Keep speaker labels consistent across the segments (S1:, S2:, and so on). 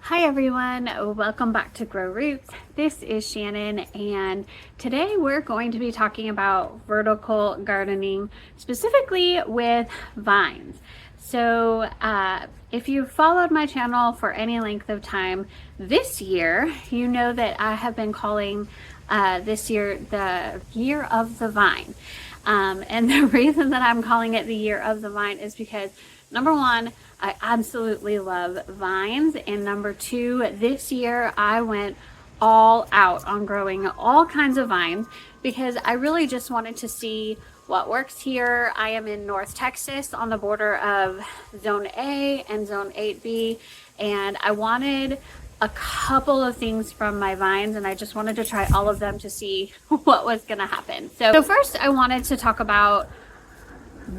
S1: Hi everyone, welcome back to Grow Roots. This is Shannon, and today we're going to be talking about vertical gardening, specifically with vines. So if you've followed my channel for any length of time this year, you know that I have been calling this year the Year of the Vine. And the reason that I'm calling it the Year of the Vine is because, number one, I absolutely love vines, and number two, this year I went all out on growing all kinds of vines because I really just wanted to see what works here. I am in North Texas on the border of Zone A and Zone 8B, and I wanted a couple of things from my vines, and I just wanted to try all of them to see what was going to happen. So first I wanted to talk about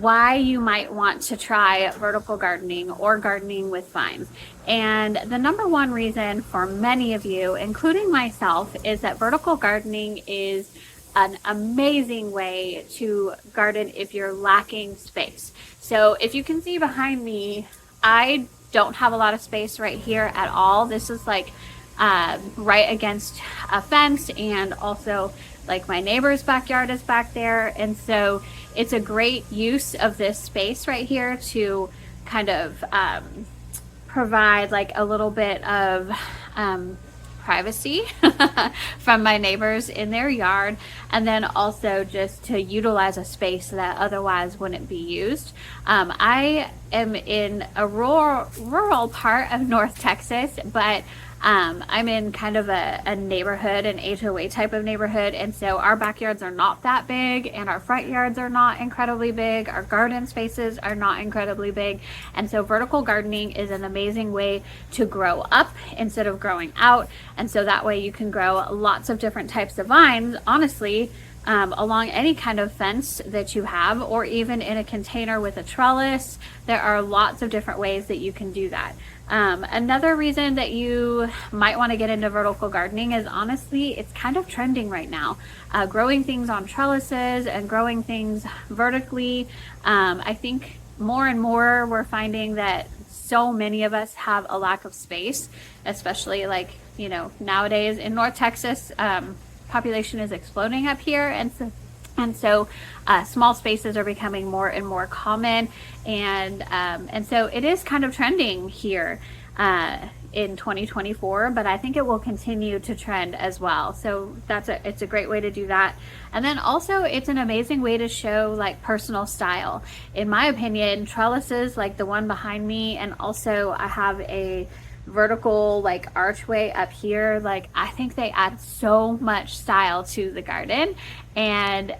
S1: why you might want to try vertical gardening or gardening with vines. And the number one reason for many of you, including myself, is that vertical gardening is an amazing way to garden if you're lacking space. So if you can see behind me, I don't have a lot of space right here at all. This is like right against a fence, and also like my neighbor's backyard is back there, and so it's a great use of this space right here to kind of provide like a little bit of privacy from my neighbors in their yard, and then also just to utilize a space that otherwise wouldn't be used. I am in a rural part of North Texas, but I'm in kind of a neighborhood, an HOA type of neighborhood, and so our backyards are not that big, and our front yards are not incredibly big. Our garden spaces are not incredibly big, and so vertical gardening is an amazing way to grow up instead of growing out, and so that way you can grow lots of different types of vines, honestly, along any kind of fence that you have, or even in a container with a trellis. There are lots of different ways that you can do that. Another reason that you might want to get into vertical gardening is, honestly, it's kind of trending right now. Growing things on trellises and growing things vertically. I think more and more we're finding that so many of us have a lack of space, especially like, nowadays in North Texas. Population is exploding up here, and so small spaces are becoming more and more common, and so it is kind of trending here in 2024, but I think it will continue to trend as well. So it's a great way to do that. And then also it's an amazing way to show like personal style. In my opinion, trellises like the one behind me, and also I have a vertical like archway up here, like I think they add so much style to the garden. And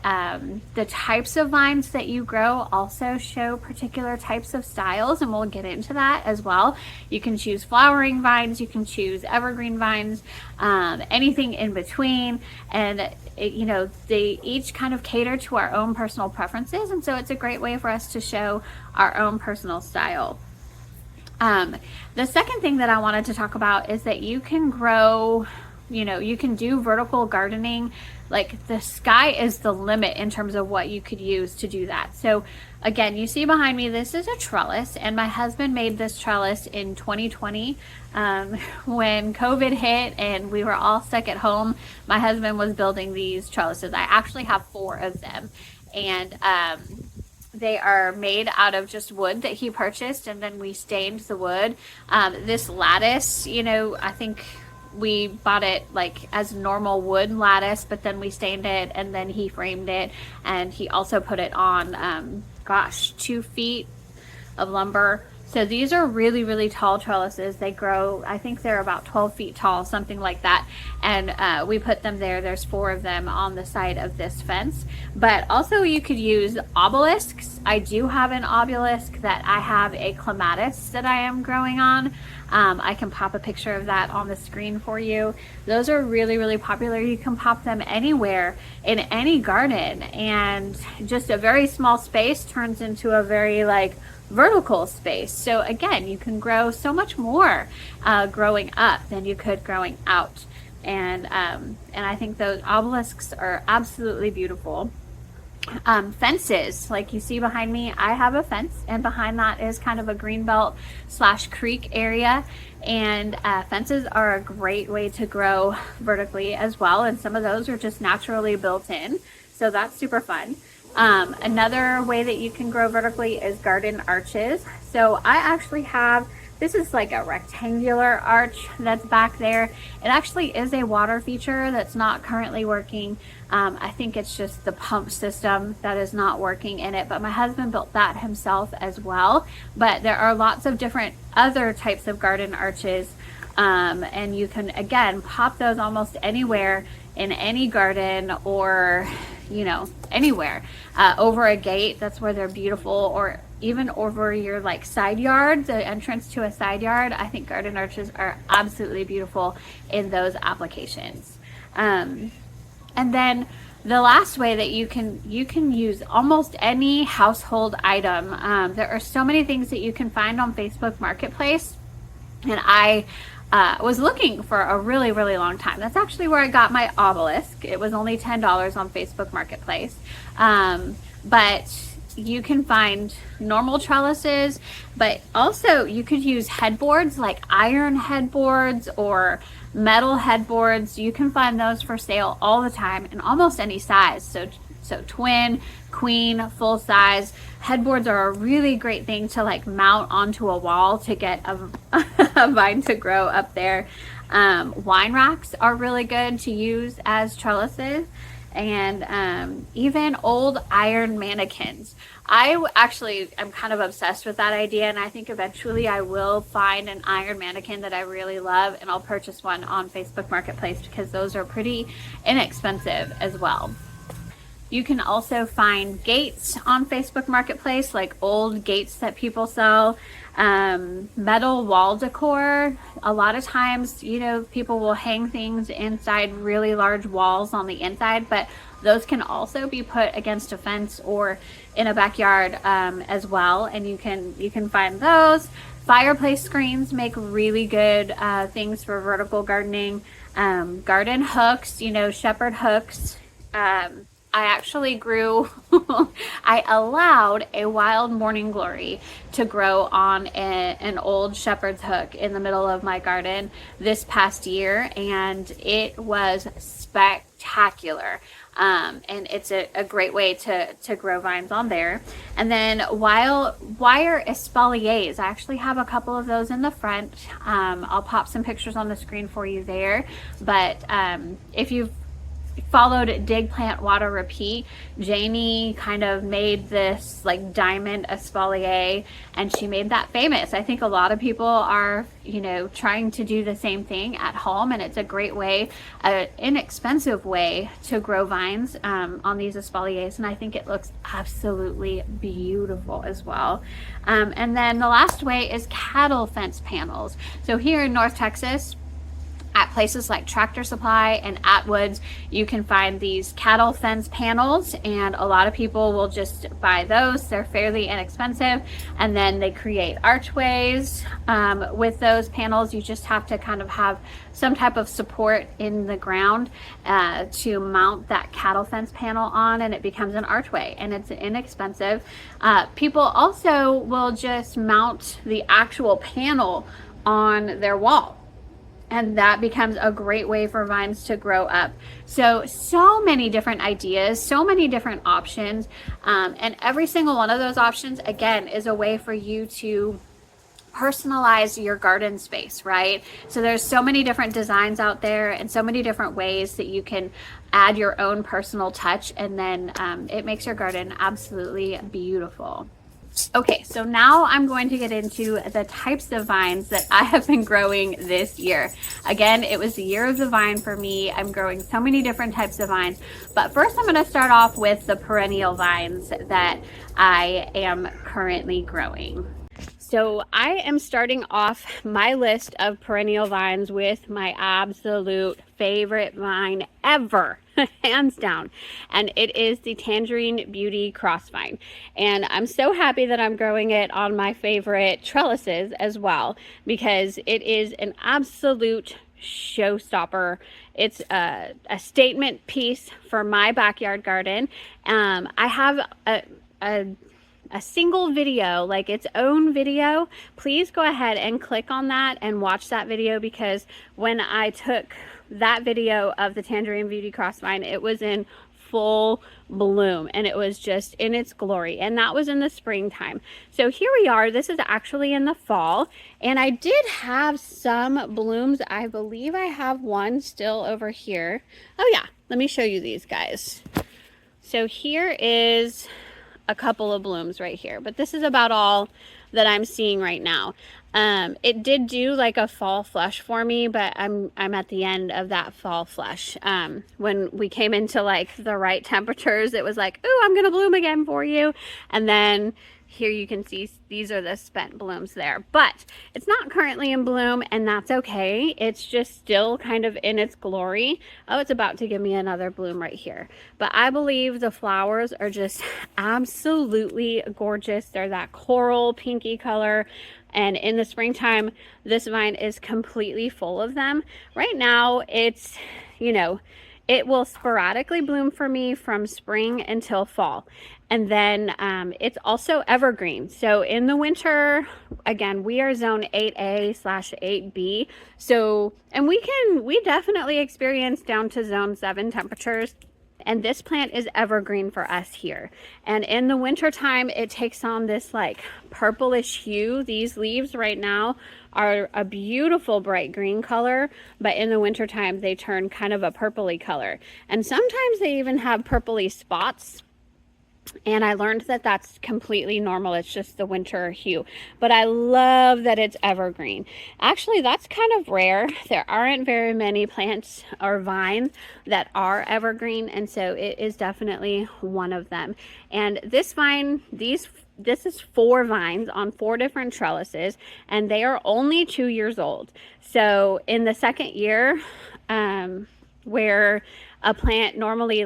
S1: the types of vines that you grow also show particular types of styles, and we'll get into that as well. You can choose flowering vines, you can choose evergreen vines, anything in between, and they each kind of cater to our own personal preferences, and so it's a great way for us to show our own personal style. The second thing that I wanted to talk about is that you can grow, you can do vertical gardening. Like the sky is the limit in terms of what you could use to do that. So again, you see behind me, this is a trellis, and my husband made this trellis in 2020 when COVID hit and we were all stuck at home. My husband was building these trellises. I actually have 4 of them, and they are made out of just wood that he purchased, and then we stained the wood. This lattice, I think we bought it like as normal wood lattice, but then we stained it, and then he framed it, and he also put it on, 2 feet of lumber. So these are really, really tall trellises. They grow, I think they're about 12 feet tall, something like that. And we put them there. There's 4 of them on the side of this fence. But also you could use obelisks. I do have an obelisk that I have a clematis that I am growing on. I can pop a picture of that on the screen for you. Those are really, really popular. You can pop them anywhere in any garden, and just a very small space turns into a very like vertical space. So again, you can grow so much more growing up than you could growing out. And I think those obelisks are absolutely beautiful. Fences, like you see behind me, I have a fence, and behind that is kind of a green belt slash creek area. And fences are a great way to grow vertically as well, and some of those are just naturally built in, so that's super fun. Another way that you can grow vertically is garden arches. So I actually have, this is like a rectangular arch that's back there. It actually is a water feature that's not currently working. I think it's just the pump system that is not working in it, but my husband built that himself as well. But there are lots of different other types of garden arches, and you can, again, pop those almost anywhere in any garden, or anywhere, over a gate. That's where they're beautiful, or even over your like side yard, the entrance to a side yard. I think garden arches are absolutely beautiful in those applications. And then the last way that you can use almost any household item. There are so many things that you can find on Facebook Marketplace, and I was looking for a really, really long time. That's actually where I got my obelisk. It was only $10 on Facebook Marketplace. But you can find normal trellises, but also you could use headboards, like iron headboards or metal headboards. You can find those for sale all the time in almost any size. So twin, queen, full size. Headboards are a really great thing to like mount onto a wall to get a vine to grow up there. Wine racks are really good to use as trellises, and even old iron mannequins. I actually am kind of obsessed with that idea, and I think eventually I will find an iron mannequin that I really love, and I'll purchase one on Facebook Marketplace because those are pretty inexpensive as well. You can also find gates on Facebook Marketplace, like old gates that people sell, metal wall decor. A lot of times, people will hang things inside really large walls on the inside, but those can also be put against a fence or in a backyard as well, and you can find those. Fireplace screens make really good things for vertical gardening. Garden hooks, shepherd hooks. I actually grew, I allowed a wild morning glory to grow on an old shepherd's hook in the middle of my garden this past year, and it was spectacular. And it's a great way to grow vines on there. And then wire espaliers, I actually have a couple of those in the front. I'll pop some pictures on the screen for you there. But if you've followed Dig, Plant, Water, Repeat, Janie kind of made this like diamond espalier, and she made that famous. I think a lot of people are trying to do the same thing at home, and it's a great way, an inexpensive way to grow vines on these espaliers, and I think it looks absolutely beautiful as well. And then the last way is cattle fence panels. So here in North Texas, at places like Tractor Supply and Atwoods, you can find these cattle fence panels, and a lot of people will just buy those. They're fairly inexpensive, and then they create archways with those panels. You just have to kind of have some type of support in the ground to mount that cattle fence panel on, and it becomes an archway, and it's inexpensive. People also will just mount the actual panel on their wall, and that becomes a great way for vines to grow up. So many different ideas, so many different options, and every single one of those options, again, is a way for you to personalize your garden space, right? So there's so many different designs out there, and so many different ways that you can add your own personal touch, and then it makes your garden absolutely beautiful. Okay, so now I'm going to get into the types of vines that I have been growing this year. Again, it was the year of the vine for me. I'm growing so many different types of vines, but first I'm going to start off with the perennial vines that I am currently growing. So I am starting off my list of perennial vines with my absolute favorite vine ever, hands down, and it is the Tangerine Beauty Crossvine. And I'm so happy that I'm growing it on my favorite trellises as well, because it is an absolute showstopper. It's a statement piece for my backyard garden. I have a single video, like its own video. Please go ahead and click on that and watch that video, because when I took that video of the Tangerine Beauty Crossvine, it was in full bloom and it was just in its glory, and that was in the springtime. So here we are, this is actually in the fall, and I did have some blooms. I believe I have one still over here. Oh yeah, let me show you these guys. So here is a couple of blooms right here, but this is about all that I'm seeing right now. It did do like a fall flush for me, but I'm at the end of that fall flush. When we came into like the right temperatures, it was like, ooh, I'm gonna bloom again for you. And then here you can see these are the spent blooms there, but it's not currently in bloom, and that's okay. It's just still kind of in its glory. Oh, it's about to give me another bloom right here. But I believe the flowers are just absolutely gorgeous. They're that coral pinky color. And in the springtime, this vine is completely full of them. Right now, it's, you know, it will sporadically bloom for me from spring until fall. And then it's also evergreen. So in the winter, again, we are zone 8A/8B. So, and we definitely experience down to zone 7 temperatures. And this plant is evergreen for us here. And in the winter time, it takes on this like purplish hue. These leaves right now are a beautiful bright green color, but in the winter time, they turn kind of a purpley color. And sometimes they even have purpley spots. And I learned that that's completely normal. It's just the winter hue. But I love that it's evergreen. Actually, that's kind of rare. There aren't very many plants or vines that are evergreen. And so it is definitely one of them. And this vine, this is 4 vines on 4 different trellises. And they are only 2 years old. So in the second year, where a plant normally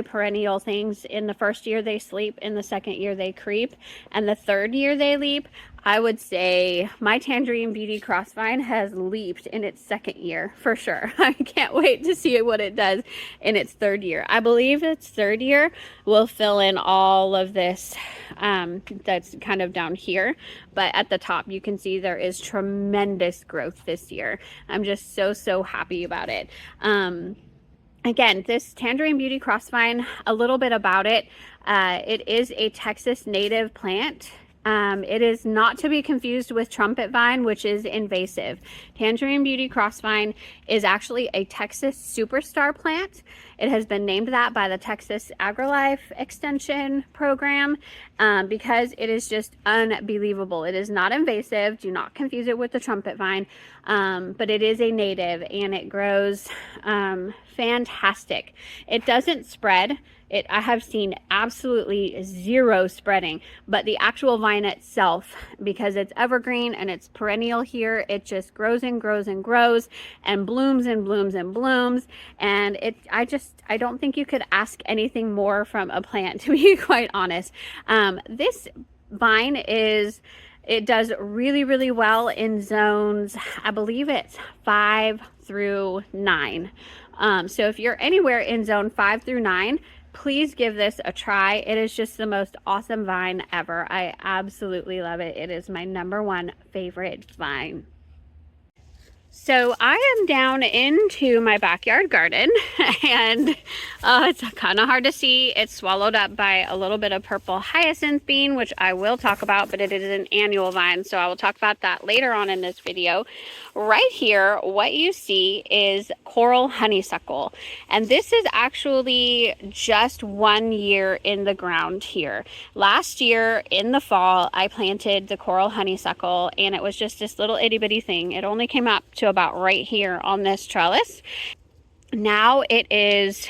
S1: perennial things, in the first year they sleep, in the second year they creep, and the third year they leap, I would say my Tangerine Beauty Crossvine has leaped in its second year for sure. I can't wait to see what it does in its third year. I believe its third year will fill in all of this that's kind of down here, but at the top you can see there is tremendous growth this year. I'm just so happy about it. Again, this Tangerine Beauty Crossvine, a little bit about it. It is a Texas native plant. It is not to be confused with trumpet vine, which is invasive. Tangerine Beauty Crossvine is actually a Texas superstar plant. It has been named that by the Texas AgriLife Extension program because it is just unbelievable. It is not invasive. Do not confuse it with the trumpet vine, but it is a native and it grows fantastic. It doesn't spread. I have seen absolutely zero spreading, but the actual vine itself, because it's evergreen and it's perennial here, it just grows and grows and grows and blooms and blooms and blooms. And I don't think you could ask anything more from a plant, to be quite honest. This vine it does really well in zones, I believe it's 5 through 9. So if you're anywhere in zone 5 through 9, please give this a try. It is just the most awesome vine ever. I absolutely love it. It is my #1 favorite vine. So I am down into my backyard garden and it's kind of hard to see. It's swallowed up by a little bit of purple hyacinth bean, which I will talk about, but it is an annual vine, so I will talk about that later on in this video. Right here, what you see is coral honeysuckle, and this is actually just 1 year in the ground here. Last year in the fall, I planted the coral honeysuckle, and it was just this little itty bitty thing. It only came up to about right here on this trellis. Now it is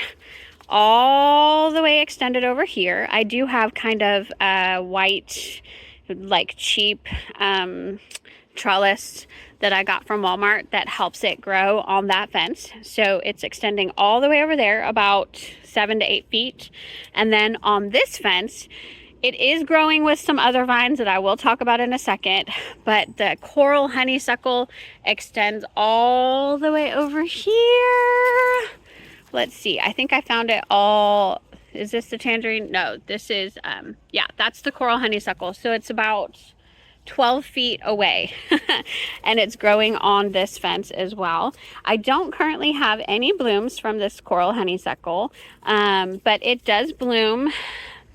S1: all the way extended over here. I do have kind of a white, like cheap trellis that I got from Walmart that helps it grow on that fence. So it's extending all the way over there about 7 to 8 feet. And then on this fence, It is growing with some other vines that I will talk about in a second, but the coral honeysuckle extends all the way over here. Let's see, I think I found it all. Is this the tangerine? No, this is, yeah, that's the coral honeysuckle. So it's about 12 feet away and it's growing on this fence as well. I don't currently have any blooms from this coral honeysuckle, but it does bloom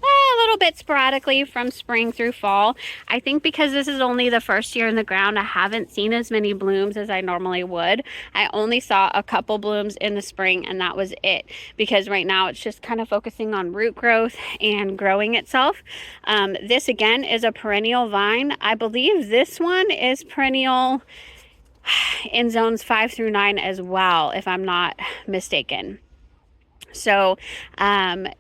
S1: a little bit sporadically from spring through fall. I think because this is only the first year in the ground, I haven't seen as many blooms as I normally would. I only saw a couple blooms in the spring and that was it, because right now it's just kind of focusing on root growth and growing itself. This again is a perennial vine. I believe this one is perennial in zones 5 through 9 as well, if I'm not mistaken. So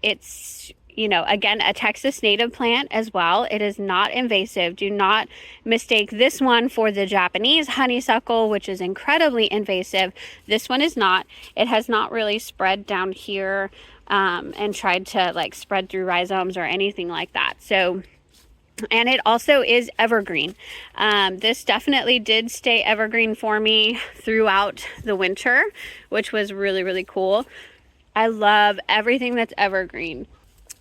S1: it's, you know, again, a Texas native plant as well. It is not invasive. Do not mistake this one for the Japanese honeysuckle, which is incredibly invasive. This one is not. It has not really spread down here and tried to like spread through rhizomes or anything like that. So, and it also is evergreen. This definitely did stay evergreen for me throughout the winter, which was really, really cool. I love everything that's evergreen.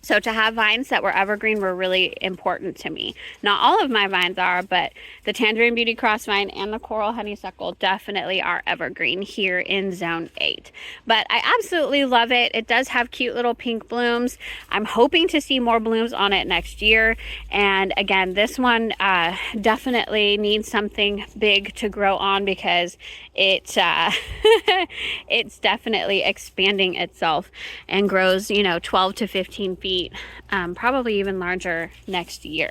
S1: So to have vines that were evergreen were really important to me. Not all of my vines are, but the Tangerine Beauty Crossvine and the Coral Honeysuckle definitely are evergreen here in Zone 8. But I absolutely love it. It does have cute little pink blooms. I'm hoping to see more blooms on it next year. And again, this one definitely needs something big to grow on, because it it's definitely expanding itself and grows, you know, 12 to 15 feet. Probably even larger next year.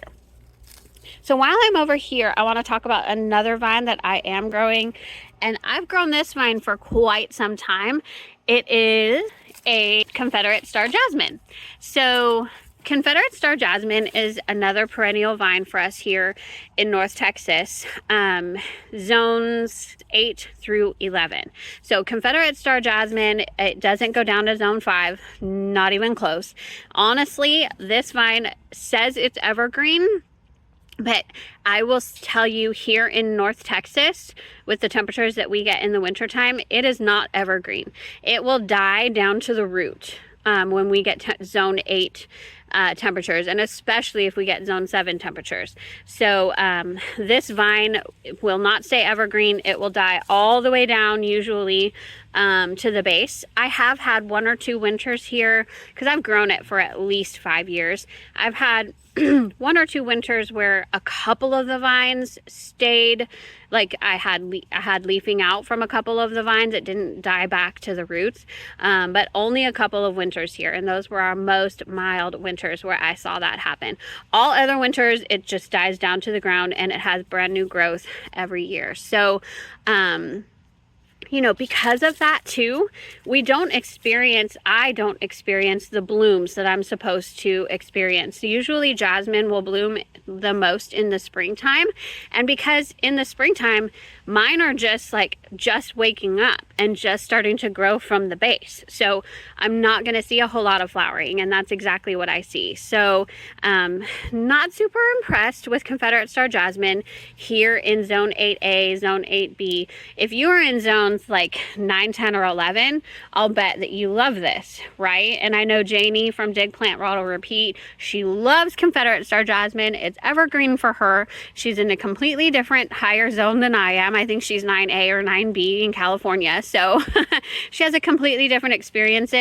S1: So while I'm over here, I want to talk about another vine that I am growing, and I've grown this vine for quite some time. It is a Confederate Star Jasmine. So Confederate Star Jasmine is another perennial vine for us here in North Texas, zones 8 through 11. So Confederate Star Jasmine, it doesn't go down to zone 5, not even close. Honestly, this vine says it's evergreen, but I will tell you, here in North Texas, with the temperatures that we get in the wintertime, it is not evergreen. It will die down to the root when we get zone 8 temperatures, and especially if we get zone 7 temperatures. So this vine will not stay evergreen. It will die all the way down, usually to the base. I have had 1 or 2 winters here, because I've grown it for at least 5 years. I've had 1 or 2 winters where a couple of the vines stayed, like I had leafing out from a couple of the vines. It didn't die back to the roots, but only a couple of winters here, and those were our most mild winters where I saw that happen. All other winters, it just dies down to the ground and it has brand new growth every year. So you know, because of that too, I don't experience the blooms that I'm supposed to experience. So usually jasmine will bloom the most in the springtime, and because in the springtime mine are just waking up and just starting to grow from the base, so I'm not going to see a whole lot of flowering, and that's exactly what I see. So not super impressed with Confederate Star Jasmine here in zone 8A, zone 8B. If you are in zones like 9, 10, or 11, I'll bet that you love this, right? And I know Janie from Dig Plant Rattle Repeat, she loves Confederate Star Jasmine. It's evergreen for her. She's in a completely different higher zone than I am. I think she's 9A or 9B in California, so she has a completely different experience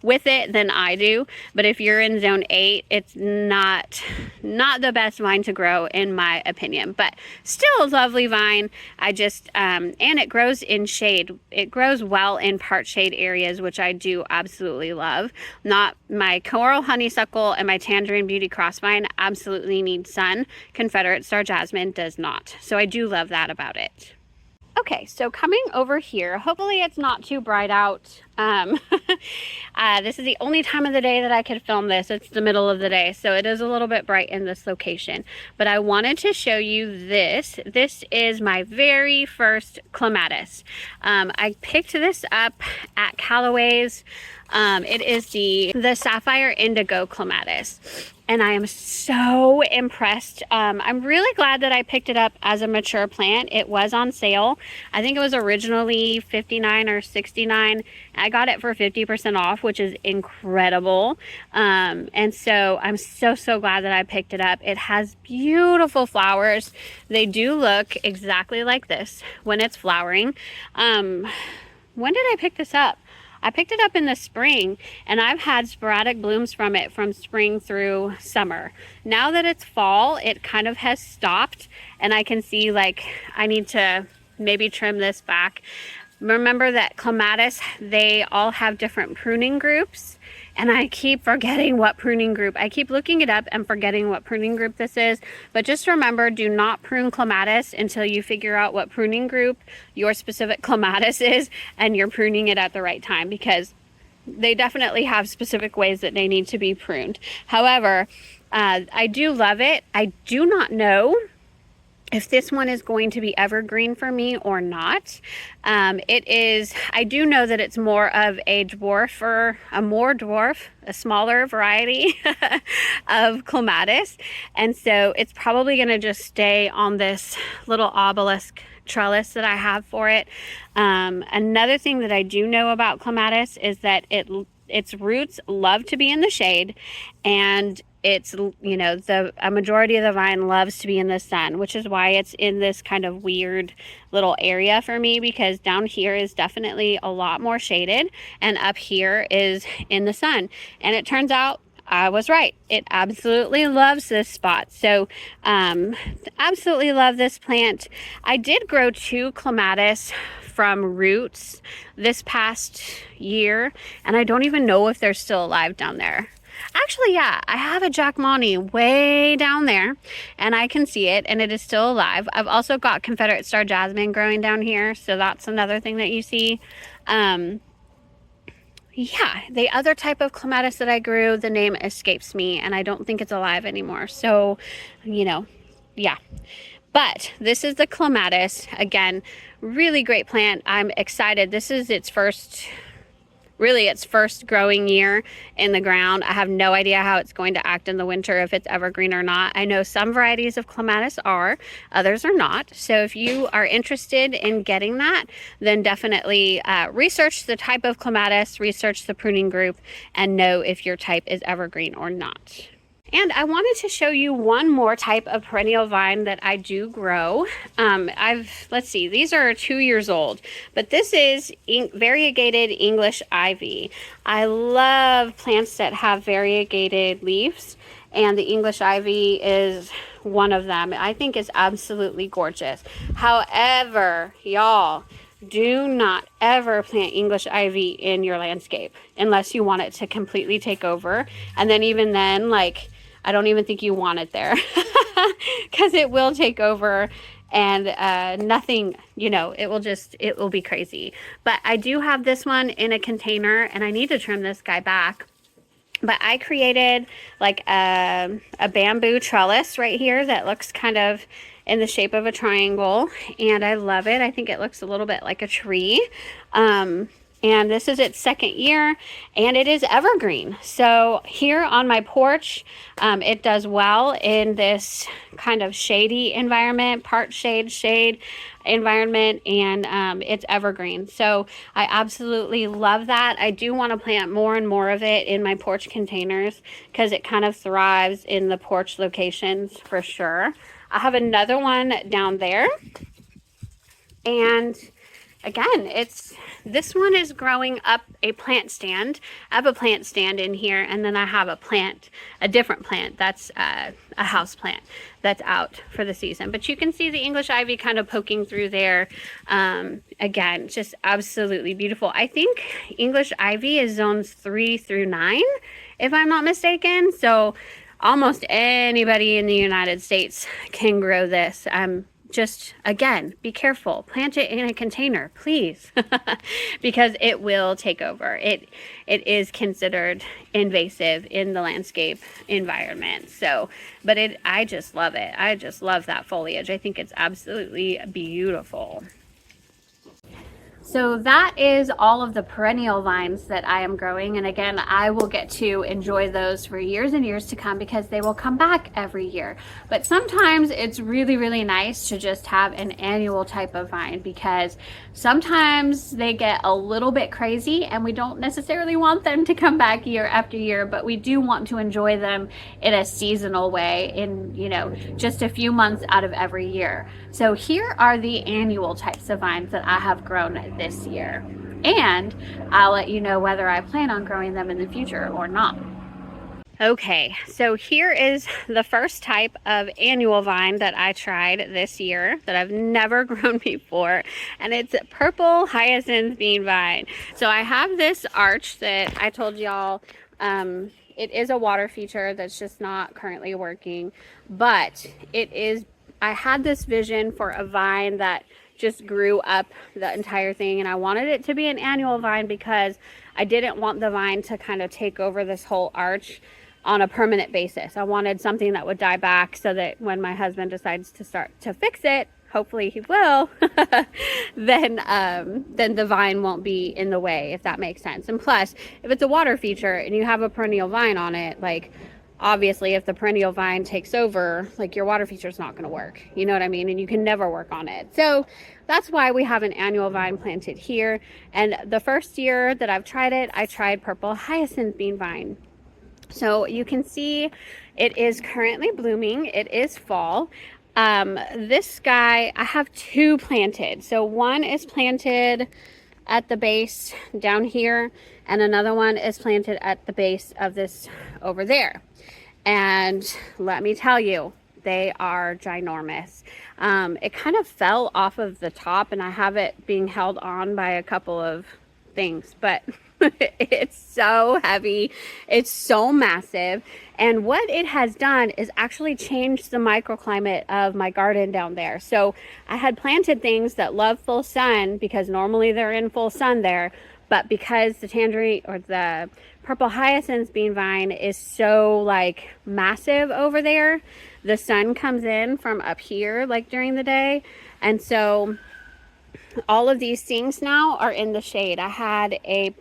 S1: with it than I do. But if you're in zone 8, it's not the best vine to grow in my opinion, but still a lovely vine. I just and it grows in shade. It grows well in part shade areas, which I do absolutely love. Not my Coral Honeysuckle and my Tangerine Beauty Crossvine absolutely need sun. Confederate Star Jasmine does not. So I do love that about it. Okay, so coming over here, hopefully it's not too bright out. This is the only time of the day that I could film this. It's the middle of the day, so it is a little bit bright in this location. But I wanted to show you this. This is my very first clematis. I picked this up at Callaway's. It is the Sapphire Indigo clematis. And I am so impressed. I'm really glad that I picked it up as a mature plant. It was on sale. I think it was originally $59 or $69. I got it for 50% off, which is incredible. And so I'm so glad that I picked it up. It has beautiful flowers. They do look exactly like this when it's flowering. When did I pick this up? I picked it up in the spring, and I've had sporadic blooms from it from spring through summer. Now that it's fall, it kind of has stopped, and I can see like I need to maybe trim this back. Remember that clematis, they all have different pruning groups, and I keep forgetting what pruning group. I keep looking it up and forgetting what pruning group this is. But just remember, do not prune clematis until you figure out what pruning group your specific clematis is and you're pruning it at the right time, because they definitely have specific ways that they need to be pruned. However, I do love it. I do not know if this one is going to be evergreen for me or not. It is, I do know that it's more of a dwarf, or a smaller variety of clematis. And so it's probably gonna just stay on this little obelisk trellis that I have for it. Another thing that I do know about clematis is that its roots love to be in the shade, and it's, you know, a majority of the vine loves to be in the sun, which is why it's in this kind of weird little area for me, because down here is definitely a lot more shaded and up here is in the sun. And it turns out I was right. It absolutely loves this spot. So absolutely love this plant. I did grow 2 clematis from roots this past year, and I don't even know if they're still alive down there. Actually, yeah, I have a Jack Monty way down there, and I can see it, and it is still alive. I've also got Confederate Star Jasmine growing down here, so that's another thing that you see. Yeah, the other type of clematis that I grew, the name escapes me, and I don't think it's alive anymore. So, you know, yeah. But this is the clematis. Again, really great plant. I'm excited. This is its first growing year in the ground. I have no idea how it's going to act in the winter, if it's evergreen or not. I know some varieties of clematis are, others are not. So if you are interested in getting that, then definitely research the type of clematis, research the pruning group, and know if your type is evergreen or not. And I wanted to show you one more type of perennial vine that I do grow. Let's see, these are 2 years old, but this is variegated English ivy. I love plants that have variegated leaves, and the English ivy is one of them. I think it's absolutely gorgeous. However, y'all, do not ever plant English ivy in your landscape unless you want it to completely take over. And then even then, like, I don't even think you want it there because it will take over, and nothing, you know, it will be crazy. But I do have this one in a container, and I need to trim this guy back. But I created like a bamboo trellis right here that looks kind of in the shape of a triangle, and I love it. I think it looks a little bit like a tree. And this is its 2nd year, and it is evergreen. So here on my porch, it does well in this kind of shady environment, part shade environment, and it's evergreen. So I absolutely love that. I do want to plant more and more of it in my porch containers because it kind of thrives in the porch locations for sure. I have another one down there, and again, this one is growing up a plant stand. I have a plant stand in here, and then I have a different plant that's a house plant that's out for the season. But you can see the English ivy kind of poking through there. Again, just absolutely beautiful. I think English ivy is zones 3 through 9, if I'm not mistaken. So almost anybody in the United States can grow this. just, again, be careful. Plant it in a container, please, because it will take over. It is considered invasive in the landscape environment. So, but I just love it. I just love that foliage. I think it's absolutely beautiful. So that is all of the perennial vines that I am growing. And again, I will get to enjoy those for years and years to come because they will come back every year. But sometimes it's really, really nice to just have an annual type of vine because sometimes they get a little bit crazy and we don't necessarily want them to come back year after year, but we do want to enjoy them in a seasonal way in, you know, just a few months out of every year. So here are the annual types of vines that I have grown this year, and I'll let you know whether I plan on growing them in the future or not. Okay, so here is the first type of annual vine that I tried this year that I've never grown before, and it's purple hyacinth bean vine. So I have this arch that I told y'all it is a water feature that's just not currently working, but I had this vision for a vine that just grew up the entire thing, and I wanted it to be an annual vine because I didn't want the vine to kind of take over this whole arch on a permanent basis. I wanted something that would die back so that when my husband decides to start to fix it, hopefully he will, then the vine won't be in the way, if that makes sense. And plus, if it's a water feature and you have a perennial vine on it, like, obviously if the perennial vine takes over, like, your water feature is not going to work, you know what I mean? And you can never work on it. So that's why we have an annual vine planted here. And the first year that I've tried it, I tried purple hyacinth bean vine. So you can see it is currently blooming. It is fall. This guy, I have two planted. So one is planted at the base down here, and another one is planted at the base of this over there. And let me tell you, they are ginormous. It kind of fell off of the top, and I have it being held on by a couple of things, but it's so heavy, it's so massive, and what it has done is actually changed the microclimate of my garden down there. So I had planted things that love full sun because normally they're in full sun there, but because the tangerine or the purple hyacinth bean vine is so like massive over there, the sun comes in from up here like during the day, and so all of these things now are in the shade. I had a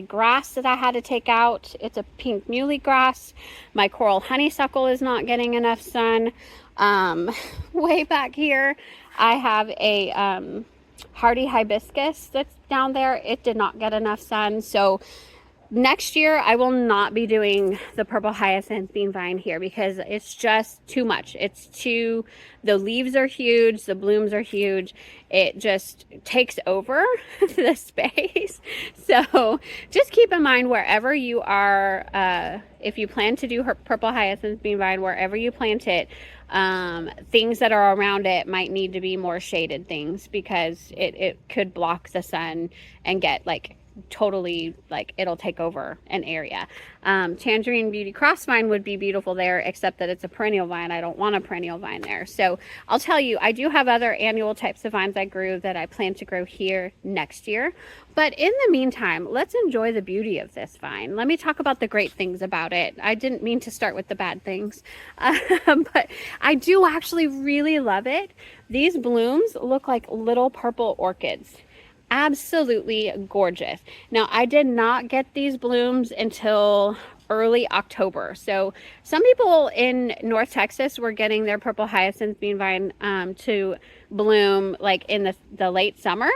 S1: grass that I had to take out. It's a pink muley grass. My coral honeysuckle is not getting enough sun. Way back here, I have a hardy hibiscus that's down there. It did not get enough sun. So next year, I will not be doing the purple hyacinth bean vine here because it's just too much. The leaves are huge, the blooms are huge. It just takes over the space. So just keep in mind wherever you are, if you plan to do purple hyacinth bean vine, wherever you plant it, things that are around it might need to be more shaded things because it could block the sun and get like totally, like, it'll take over an area. Tangerine beauty crossvine would be beautiful there, except that it's a perennial vine. I don't want a perennial vine there. So I'll tell you, I do have other annual types of vines I grew that I plan to grow here next year. But in the meantime, let's enjoy the beauty of this vine. Let me talk about the great things about it. I didn't mean to start with the bad things, but I do actually really love it. These blooms look like little purple orchids. Absolutely gorgeous. Now, I did not get these blooms until early October. So some people in North Texas were getting their purple hyacinth bean vine to bloom like in the late summer.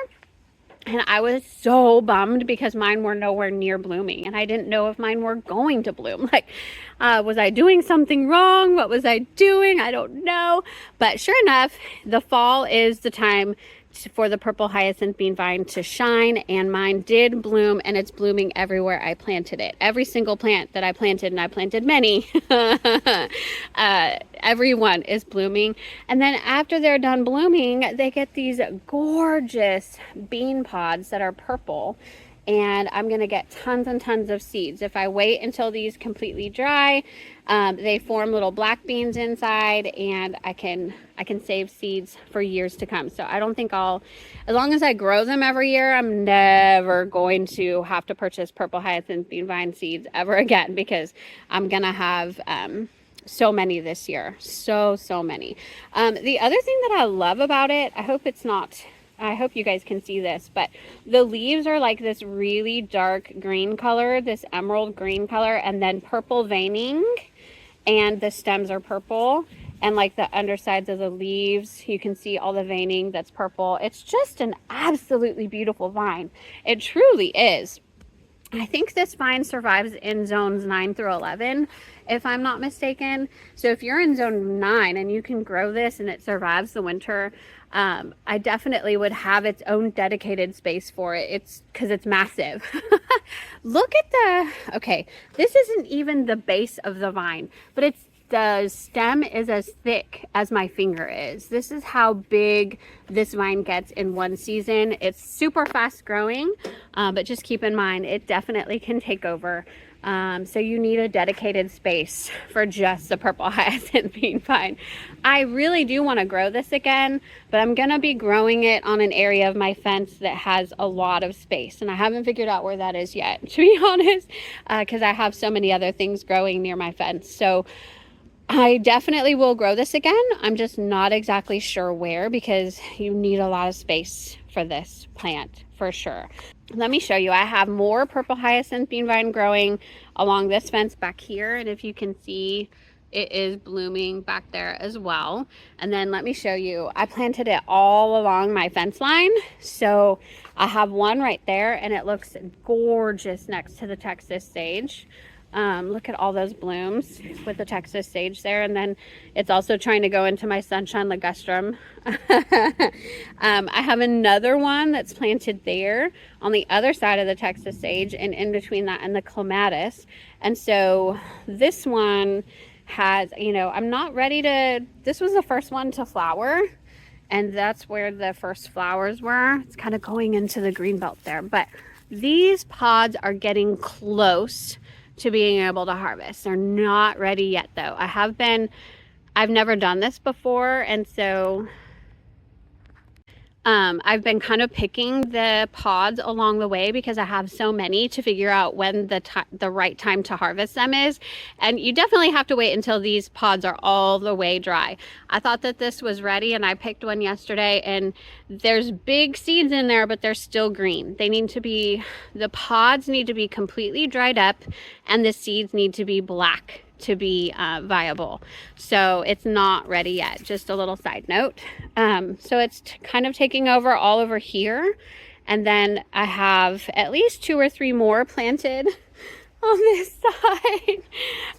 S1: And I was so bummed because mine were nowhere near blooming. And I didn't know if mine were going to bloom. Like, was I doing something wrong? What was I doing? I don't know. But sure enough, the fall is the time for the purple hyacinth bean vine to shine, and mine did bloom, and it's blooming everywhere I planted it. Every single plant that I planted, and I planted many, every one is blooming. And then after they're done blooming, they get these gorgeous bean pods that are purple, and I'm gonna get tons and tons of seeds. If I wait until these completely dry, they form little black beans inside, and I can save seeds for years to come. So I don't think as long as I grow them every year, I'm never going to have to purchase purple hyacinth bean vine seeds ever again, because I'm gonna have so many this year. So many. The other thing that I love about it, I hope you guys can see this, but the leaves are like this really dark green color, this emerald green color, and then purple veining, and the stems are purple, and like the undersides of the leaves, you can see all the veining that's purple. It's just an absolutely beautiful vine. It truly is. I think this vine survives in zones 9 through 11, if I'm not mistaken. So if you're in zone 9 and you can grow this and it survives the winter, I definitely would have its own dedicated space for it. It's because it's massive. Look at okay, this isn't even the base of the vine, but the stem is as thick as my finger is. This is how big this vine gets in one season. It's super fast growing, but just keep in mind, it definitely can take over. So you need a dedicated space for just the purple hyacinth bean vine. I really do want to grow this again, but I'm going to be growing it on an area of my fence that has a lot of space, and I haven't figured out where that is yet, to be honest, because I have so many other things growing near my fence. So I definitely will grow this again. I'm just not exactly sure where, because you need a lot of space for this plant for sure. Let me show you. I have more purple hyacinth bean vine growing along this fence back here, and if you can see, it is blooming back there as well. And then let me show you, I planted it all along my fence line. So I have one right there, and it looks gorgeous next to the Texas sage. Look at all those blooms with the Texas sage there, and then it's also trying to go into my sunshine ligustrum. I have another one that's planted there on the other side of the Texas sage, and in between that and the clematis. And so this one has, I'm not ready to, this was the first one to flower, and that's where the first flowers were. It's kind of going into the green belt there, but these pods are getting close to being able to harvest. They're not ready yet though. I've never done this before, and so I've been kind of picking the pods along the way because I have so many to figure out when the right time to harvest them is. And you definitely have to wait until these pods are all the way dry. I thought that this was ready, and I picked one yesterday, and there's big seeds in there, but they're still green. The pods need to be completely dried up, and the seeds need to be black to be viable. So it's not ready yet. Just a little side note. So it's kind of taking over all over here, and then I have at least 2 or 3 more planted on this side.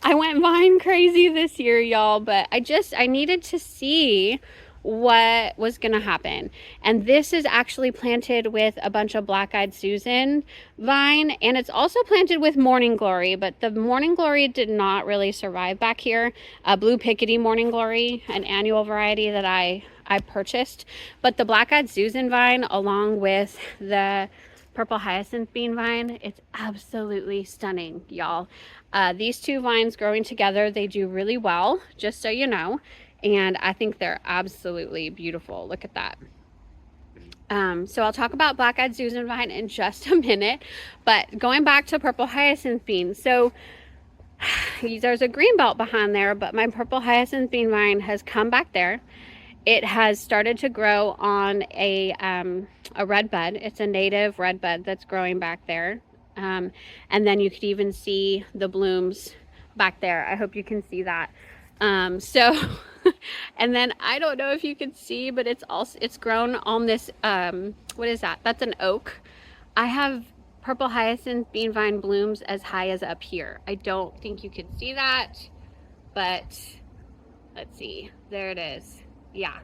S1: I went vine crazy this year, y'all, but I needed to see what was gonna happen. And this is actually planted with a bunch of black-eyed Susan vine, and it's also planted with morning glory, but the morning glory did not really survive back here. Blue pickety morning glory, an annual variety that I purchased, but the black-eyed Susan vine along with the purple hyacinth bean vine, it's absolutely stunning, y'all. These two vines growing together, they do really well, just so you know. And I think they're absolutely beautiful. Look at that. So I'll talk about black-eyed Susan vine in just a minute, but going back to purple hyacinth bean. So there's a green belt behind there, but my purple hyacinth bean vine has come back there. It has started to grow on a red bud. It's a native red bud that's growing back there. And then you could even see the blooms back there. I hope you can see that. And then I don't know if you can see, but it's grown on this, what is that? That's an oak. I have purple hyacinth bean vine blooms as high as up here. I don't think you can see that, but let's see. There it is. Yeah.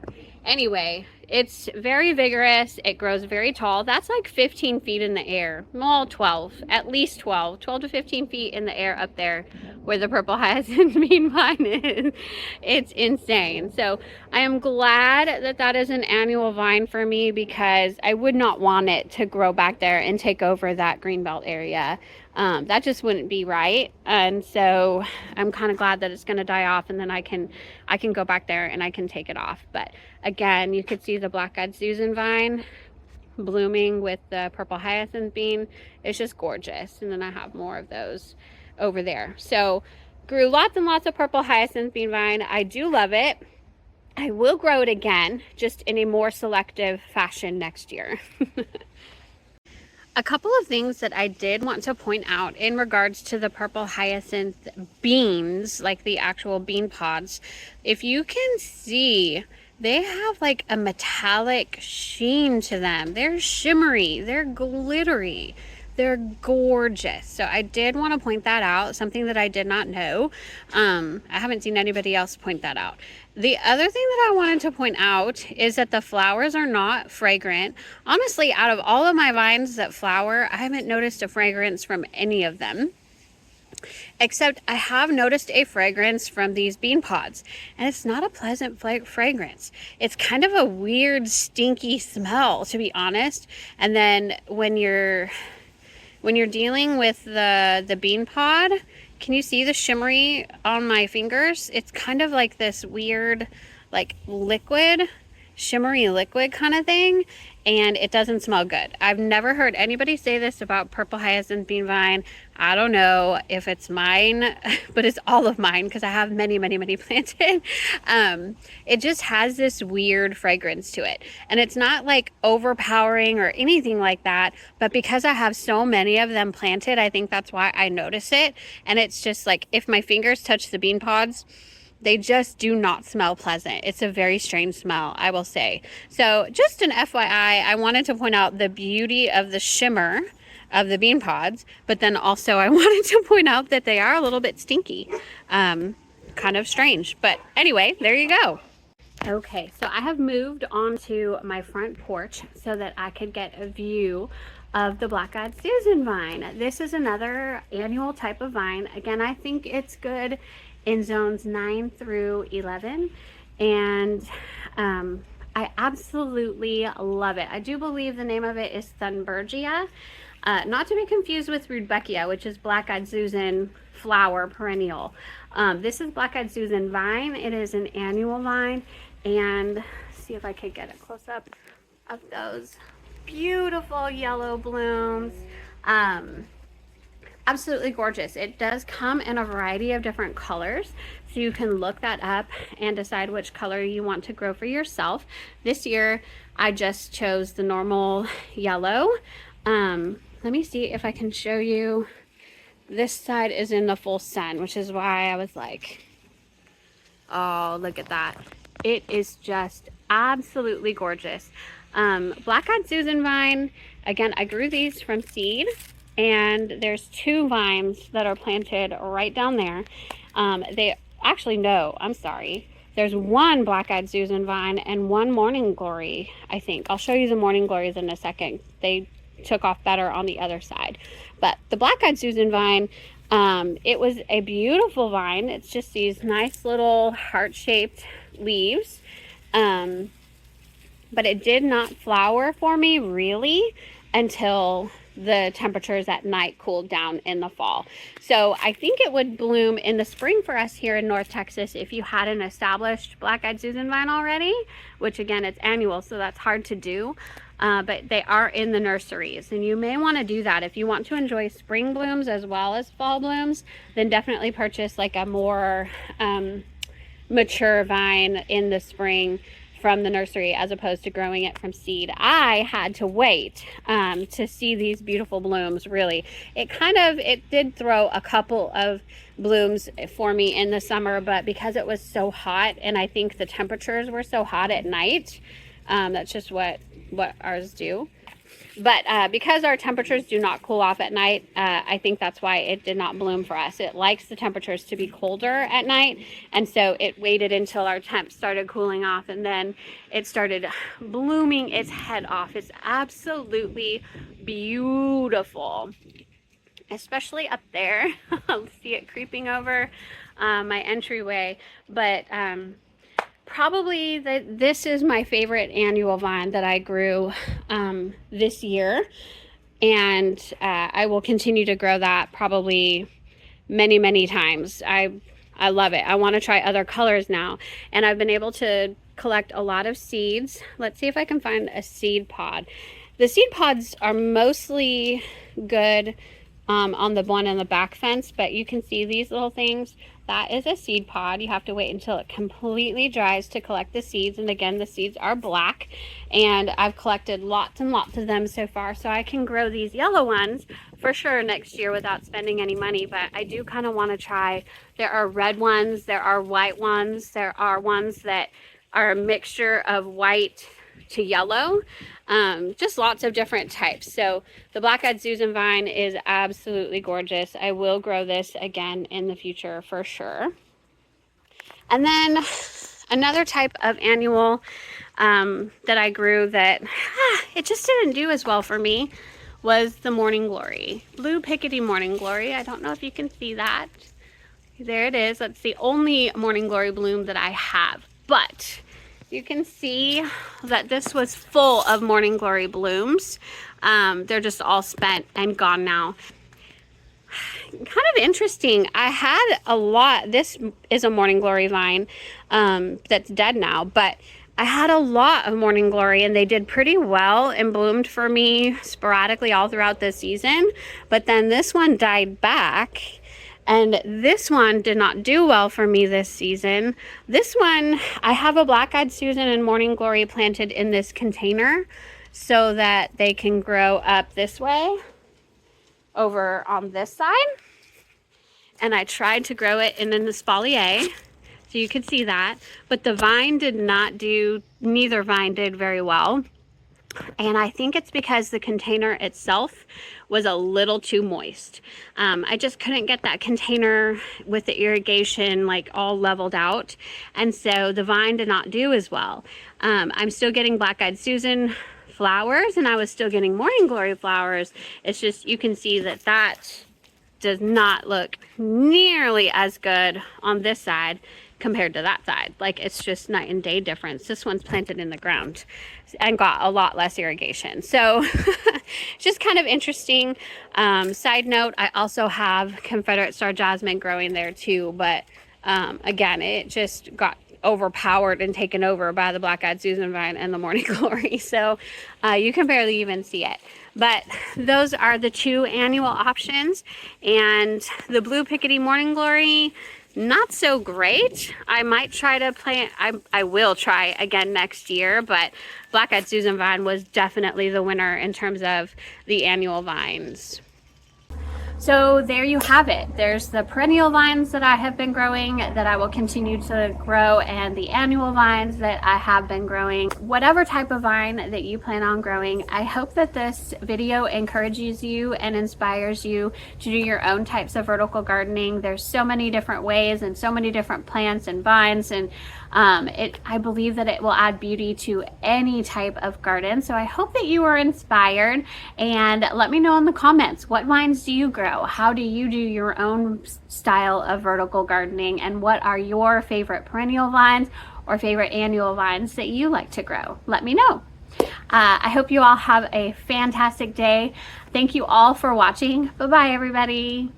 S1: Anyway, it's very vigorous. It grows very tall. That's like 15 feet in the air. Well, 12, at least 12 to 15 feet in the air up there where the purple hyacinth bean vine is. It's insane. So I am glad that that is an annual vine for me, because I would not want it to grow back there and take over that greenbelt area. That just wouldn't be right. And so I'm kind of glad that it's going to die off, and then I can go back there and I can take it off. But again, you could see the black-eyed Susan vine blooming with the purple hyacinth bean. It's just gorgeous. And then I have more of those over there. So grew lots and lots of purple hyacinth bean vine. I do love it. I will grow it again, just in a more selective fashion next year. A couple of things that I did want to point out in regards to the purple hyacinth beans, like the actual bean pods. If you can see, they have like a metallic sheen to them. They're shimmery, they're glittery, they're gorgeous. So I did want to point that out, something that I did not know. I haven't seen anybody else point that out. The other thing that I wanted to point out is that the flowers are not fragrant. Honestly, out of all of my vines that flower, I haven't noticed a fragrance from any of them. Except I have noticed a fragrance from these bean pods, and it's not a pleasant fragrance. It's kind of a weird, stinky smell, to be honest. And then when you're dealing with the bean pod, can you see the shimmery on my fingers? It's kind of like this weird, like liquid, shimmery liquid kind of thing, and it doesn't smell good. I've never heard anybody say this about purple hyacinth bean vine. I don't know if it's mine, but it's all of mine because I have many, many, many planted. It just has this weird fragrance to it, and it's not like overpowering or anything like that, but because I have so many of them planted, I think that's why I notice it. And it's just like, if my fingers touch the bean pods, they just do not smell pleasant. It's a very strange smell, I will say. So just an FYI, I wanted to point out the beauty of the shimmer of the bean pods, but then also I wanted to point out that they are a little bit stinky. Kind of strange, but anyway, there you go. Okay, so I have moved onto my front porch so that I could get a view of the black-eyed Susan vine. This is another annual type of vine. Again, I think it's good in zones 9 through 11, and I absolutely love it. I do believe the name of it is Thunbergia, not to be confused with Rudbeckia, which is black-eyed Susan flower perennial. This is black-eyed Susan vine. It is an annual vine, and see if I could get a close-up of those beautiful yellow blooms. Absolutely gorgeous. It does come in a variety of different colors, so you can look that up and decide which color you want to grow for yourself. This year I just chose the normal yellow. Let me see if I can show you. This side is in the full sun, which is why I was like, oh, look at that. It is just absolutely gorgeous. Black-eyed Susan vine, again, I grew these from seed, and there's 2 vines that are planted right down there. They actually, no, I'm sorry. There's 1 black-eyed Susan vine and 1 morning glory, I think. I'll show you the morning glories in a second. They took off better on the other side. But the black-eyed Susan vine, it was a beautiful vine. It's just these nice little heart-shaped leaves. But it did not flower for me really until the temperatures at night cooled down in the fall. So I think it would bloom in the spring for us here in North Texas if you had an established black-eyed Susan vine already, which again, it's annual, so that's hard to do. But they are in the nurseries, and you may want to do that. If you want to enjoy spring blooms as well as fall blooms, then definitely purchase like a more mature vine in the spring from the nursery as opposed to growing it from seed. I had to wait to see these beautiful blooms, really. It did throw a couple of blooms for me in the summer, but because it was so hot and I think the temperatures were so hot at night, that's just what ours do. But because our temperatures do not cool off at night, I think that's why it did not bloom for us. It likes the temperatures to be colder at night, and so it waited until our temps started cooling off, and then it started blooming its head off. It's absolutely beautiful. especially up there. I'll see it creeping over my entryway, but probably this is my favorite annual vine that I grew this year, and I will continue to grow that probably many times. I love it. I want to try other colors now, and I've been able to collect a lot of seeds. Let's see if I can find a seed pod. The seed pods are mostly good on the one in the back fence, but you can see these little things. That is a seed pod. You have to wait until it completely dries to collect the seeds, and again, the seeds are black, and I've collected lots and lots of them so far, so I can grow these yellow ones for sure next year without spending any money. But I do kind of want to try. There are red ones, there are white ones, there are ones that are a mixture of white to yellow, just lots of different types. So the black-eyed Susan vine is absolutely gorgeous. I will grow this again in the future for sure. And then another type of annual that I grew that it just didn't do as well for me was the Morning Glory, Blue Pickety Morning Glory. I don't know if you can see that. There it is. That's the only Morning Glory bloom that I have, but you can see that this was full of Morning Glory blooms. They're just all spent and gone now. Kind of interesting. I had a lot. This is a Morning Glory vine that's dead now, but I had a lot of Morning Glory, and they did pretty well and bloomed for me sporadically all throughout the season. But then this one died back, and this one did not do well for me this season. This one, I have a black-eyed Susan and Morning Glory planted in this container so that they can grow up this way over on this side. And I tried to grow it in an espalier, so you could see that. But the vine did not do, neither vine did very well. And I think it's because the container itself was a little too moist. I just couldn't get that container with the irrigation like all leveled out, and so the vine did not do as well. I'm still getting black-eyed Susan flowers, and I was still getting Morning Glory flowers. It's just, you can see that that does not look nearly as good on this side compared to that side. Like, it's just night and day difference. This one's planted in the ground and got a lot less irrigation. So just kind of interesting. Side note, I also have Confederate Star Jasmine growing there too, but again, it just got overpowered and taken over by the black-eyed Susan vine and the Morning Glory. So you can barely even see it. But those are the two annual options, and the Blue Pickety Morning Glory, not so great. I might try to plant, I will try again next year, but black-eyed Susan vine was definitely the winner in terms of the annual vines. So there you have it. There's the perennial vines that I have been growing, that I will continue to grow, and the annual vines that I have been growing. Whatever type of vine that you plan on growing, I hope that this video encourages you and inspires you to do your own types of vertical gardening. There's so many different ways and so many different plants and vines, and I believe that it will add beauty to any type of garden. So I hope that you are inspired, and let me know in the comments, what vines do you grow? How do you do your own style of vertical gardening, and what are your favorite perennial vines or favorite annual vines that you like to grow? Let me know. I hope you all have a fantastic day. Thank you all for watching. Bye-bye, everybody.